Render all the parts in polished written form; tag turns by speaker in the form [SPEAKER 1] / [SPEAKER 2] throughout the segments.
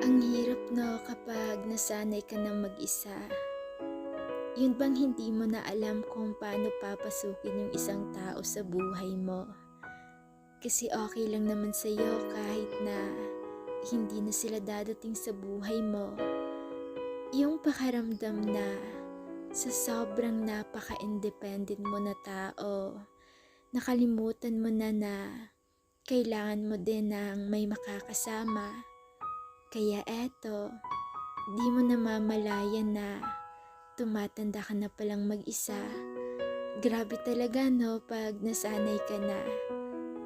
[SPEAKER 1] Ang hirap no kapag nasanay ka ng mag-isa. Yun bang hindi mo na alam kung paano papasukin yung isang tao sa buhay mo? Kasi okay lang naman sa'yo kahit na hindi na sila dadating sa buhay mo. Yung pakaramdam na sa sobrang napaka-independent mo na tao, nakalimutan mo na kailangan mo din ng may makakasama. Kaya eto, di mo namamalayan na tumatanda ka na palang mag-isa. Grabe talaga no pag nasanay ka na.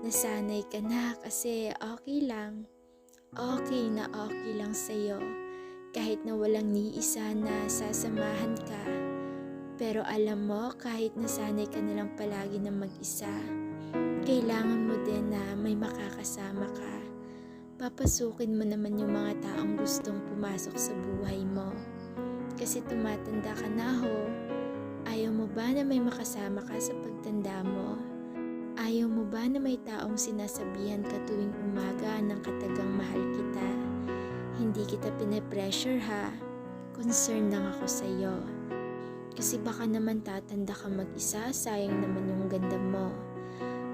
[SPEAKER 1] Nasanay ka na kasi okay lang sa'yo. Kahit na walang ni isa na sasamahan ka. Pero alam mo kahit nasanay ka na lang palagi na mag-isa, kailangan mo din na may makakasama ka. Papasukin mo naman yung mga taong gustong pumasok sa buhay mo. Kasi tumatanda ka na ho. Ayaw mo ba na may makasama ka sa pagtanda mo? Ayaw mo ba na may taong sinasabihan ka tuwing umaga ng katagang mahal kita? Hindi kita pinapressure ha. Concern lang ako sa'yo. Kasi baka naman tatanda ka mag-isa, sayang naman yung ganda mo.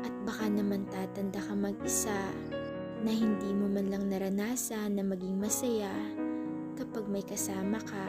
[SPEAKER 1] At baka naman tatanda ka mag-isa na hindi mo man lang naranasan na maging masaya kapag may kasama ka.